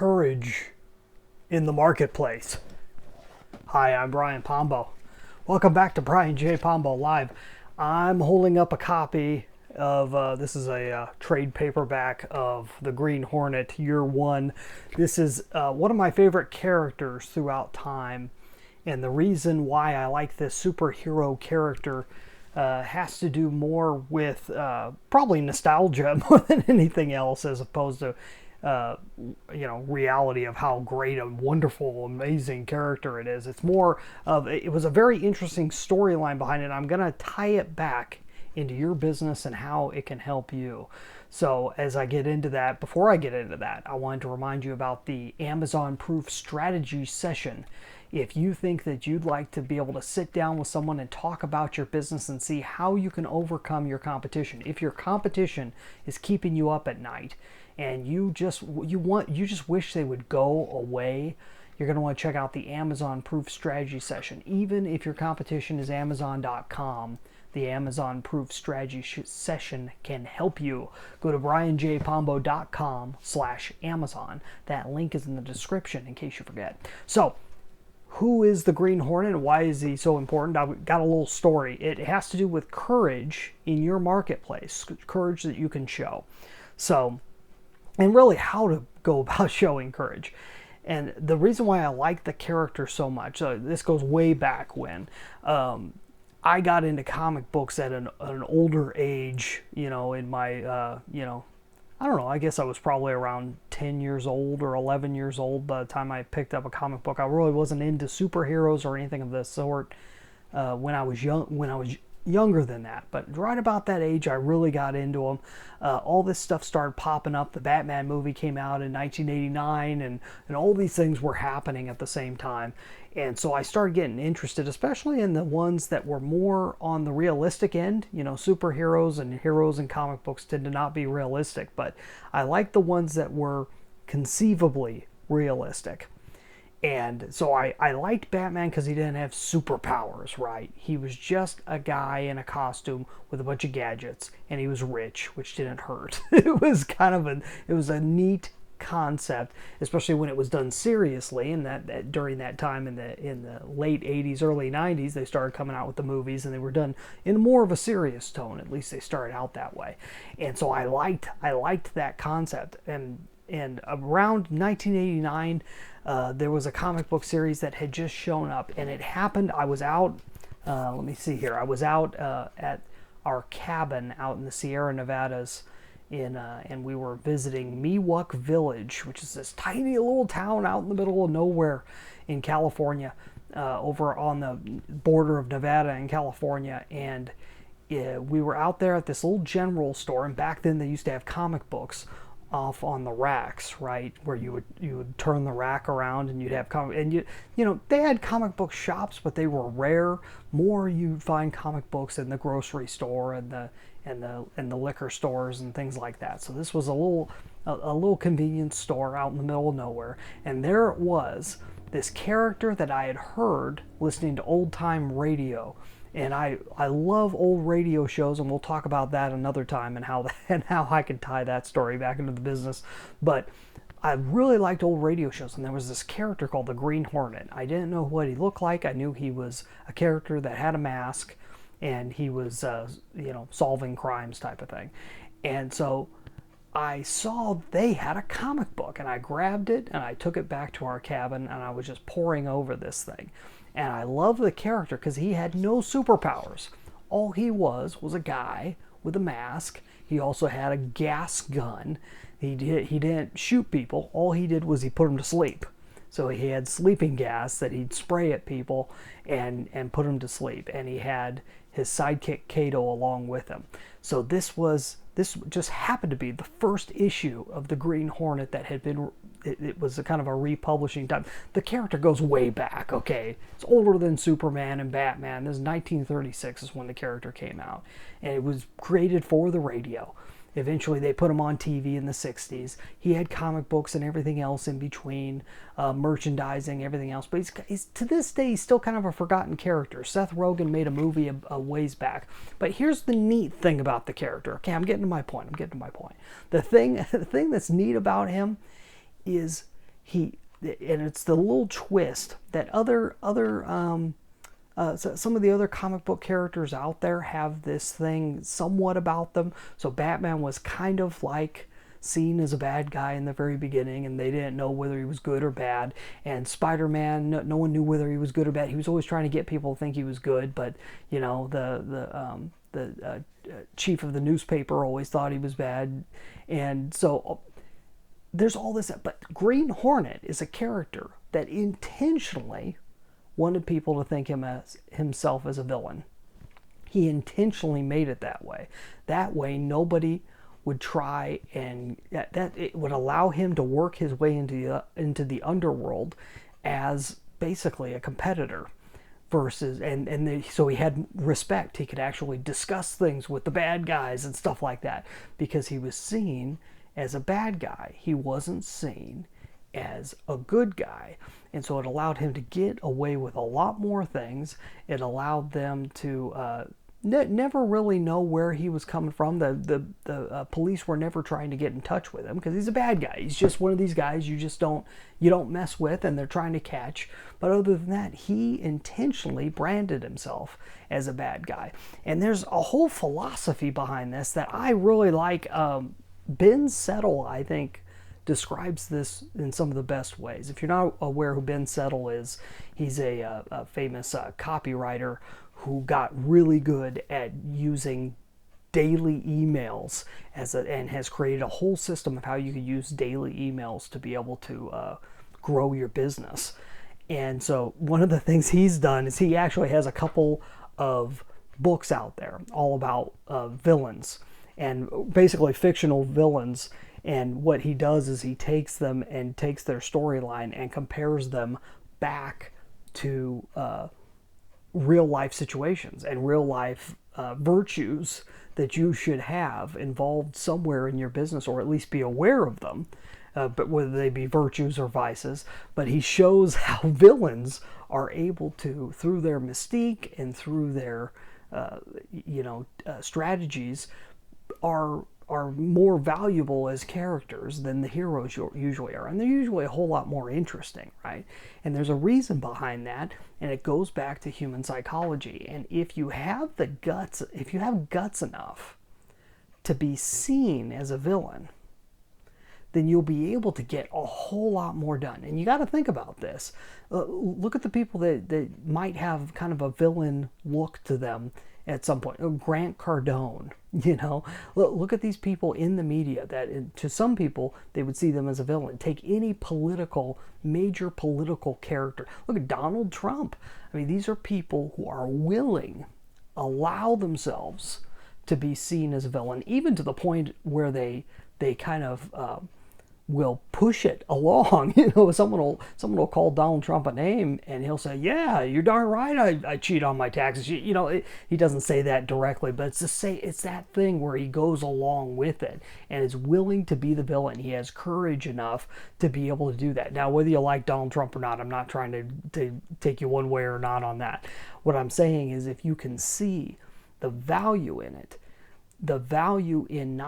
courage in the marketplace. Hi, I'm Brian Pombo. Welcome back to Brian J. Pombo Live. I'm holding up a copy of, this is a trade paperback of the Green Hornet, Year One. This is one of my favorite characters throughout time. And the reason why I like this superhero character has to do more with probably nostalgia more than anything else, as opposed to reality of how great a wonderful, amazing character it is. It's more of, it was a very interesting storyline behind it. I'm going to tie it back into your business and how it can help you. So as I get into that, before I get into that, I wanted to remind you about the Amazon Proof Strategy session. If you think that you'd like to be able to sit down with someone and talk about your business and see how you can overcome your competition, if your competition is keeping you up at night and you just wish they would go away, you're going to want to check out the Amazon Proof Strategy session. Even if your competition is Amazon.com, the Amazon Proof Strategy session can help you. Go to brianjpombo.com/Amazon. That link is in the description in case you forget. So, who is the Green Hornet and why is he so important? I've got a little story. It has to do with courage in your marketplace, courage that you can show. So, and really how to go about showing courage. And the reason why I like the character so much, this goes way back when I got into comic books at an older age, in my, I don't know, I guess I was probably around 10 years old or 11 years old by the time I picked up a comic book. I really wasn't into superheroes or anything of this sort when I was younger than that. But right about that age, I really got into them. All this stuff started popping up. The Batman movie came out in 1989, and all these things were happening at the same time. And so I started getting interested, especially in the ones that were more on the realistic end. Superheroes and heroes in comic books tend to not be realistic, but I like the ones that were conceivably realistic. And so I liked Batman because he didn't have superpowers, right? He was just a guy in a costume with a bunch of gadgets, and he was rich, which didn't hurt. It was a neat concept, especially when it was done seriously. And that during that time in the late 80s, early 90s, they started coming out with the movies, and they were done in more of a serious tone. At least they started out that way. And so I liked that concept. And around 1989, there was a comic book series that had just shown up, and it happened. I was out. Let me see here. I was out at our cabin out in the Sierra Nevadas, and we were visiting Miwok Village, which is this tiny little town out in the middle of nowhere in California, over on the border of Nevada and California. And we were out there at this little general store, and back then they used to have comic books off on the racks, right, where you would turn the rack around and you'd have they had comic book shops, but they were rare. More you'd find comic books in the grocery store and the liquor stores and things like that. So this was a little convenience store out in the middle of nowhere, and there it was, this character that I had heard listening to old time radio. And I love old radio shows, and we'll talk about that another time and how I can tie that story back into the business. But I really liked old radio shows, and there was this character called the Green Hornet. I didn't know what he looked like. I knew he was a character that had a mask, and he was solving crimes type of thing. And so I saw they had a comic book, and I grabbed it and I took it back to our cabin, and I was just poring over this thing. And I love the character because he had no superpowers. All he was a guy with a mask. He also had a gas gun. He didn't shoot people. All he did was he put them to sleep. So he had sleeping gas that he'd spray at people and put them to sleep. And he had his sidekick Kato along with him. So this just happened to be the first issue of the Green Hornet that had been. It was a kind of a republishing time. The character goes way back, okay? It's older than Superman and Batman. This is 1936 is when the character came out. And it was created for the radio. Eventually they put him on TV in the 60s. He had comic books and everything else in between, merchandising, everything else. But he's to this day, he's still kind of a forgotten character. Seth Rogen made a movie a ways back. But here's the neat thing about the character. Okay, I'm getting to my point. The thing that's neat about him is he, and it's the little twist that some of the other comic book characters out there have this thing somewhat about them. So Batman was kind of like seen as a bad guy in the very beginning, and they didn't know whether he was good or bad. And Spider-Man, no one knew whether he was good or bad. He was always trying to get people to think he was good, but you know, the chief of the newspaper always thought he was bad. And so there's all this, but Green Hornet is a character that intentionally wanted people to think himself as a villain. He intentionally made it that way. That way, nobody would try, and that it would allow him to work his way into the underworld as basically a competitor. Versus, so he had respect. He could actually discuss things with the bad guys and stuff like that because he was seen as a bad guy. He wasn't seen as a good guy. And so it allowed him to get away with a lot more things. It allowed them to never really know where he was coming from. The police were never trying to get in touch with him because he's a bad guy. He's just one of these guys you don't mess with, and they're trying to catch. But other than that, he intentionally branded himself as a bad guy. And there's a whole philosophy behind this that I really like. Ben Settle, I think, describes this in some of the best ways. If you're not aware who Ben Settle is, he's a famous copywriter who got really good at using daily emails and has created a whole system of how you can use daily emails to be able to grow your business. And so one of the things he's done is he actually has a couple of books out there all about villains, and basically fictional villains. And what he does is he takes them and takes their storyline and compares them back to real life situations and real life virtues that you should have involved somewhere in your business, or at least be aware of them, but whether they be virtues or vices. But he shows how villains are able to, through their mystique and through their strategies, are more valuable as characters than the heroes usually are. And they're usually a whole lot more interesting, right? And there's a reason behind that, and it goes back to human psychology. And if you have guts enough to be seen as a villain, then you'll be able to get a whole lot more done. And you got to think about this. Look at the people that might have kind of a villain look to them at some point. Grant Cardone, look at these people in the media that to some people they would see them as a villain. Take any major political character. Look at Donald Trump. I mean, these are people who are willing, allow themselves to be seen as a villain, even to the point where they kind of will push it along. Someone will call Donald Trump a name, and he'll say, "Yeah, you're darn right. I cheat on my taxes." He doesn't say that directly, but it's that thing where he goes along with it and is willing to be the villain. He has courage enough to be able to do that. Now, whether you like Donald Trump or not, I'm not trying to take you one way or not on that. What I'm saying is, if you can see the value in it, the value in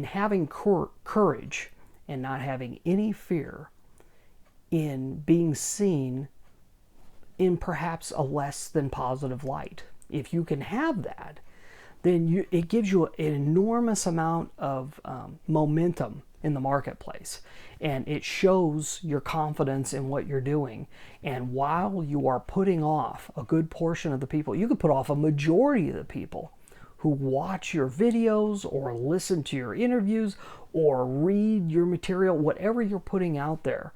having courage and not having any fear in being seen in perhaps a less than positive light. If you can have that, then it gives you an enormous amount of momentum in the marketplace. And it shows your confidence in what you're doing. And while you are putting off a good portion of the people, you could put off a majority of the people who watch your videos or listen to your interviews or read your material, whatever you're putting out there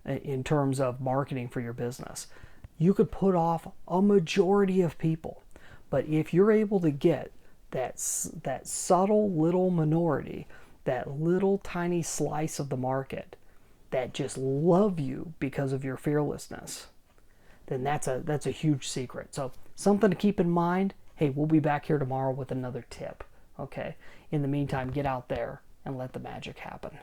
in terms of marketing for your business. You could put off a majority of people. But if you're able to get that subtle little minority, that little tiny slice of the market that just love you because of your fearlessness, then that's a huge secret. So something to keep in mind. Hey, we'll be back here tomorrow with another tip, okay? In the meantime, get out there and let the magic happen.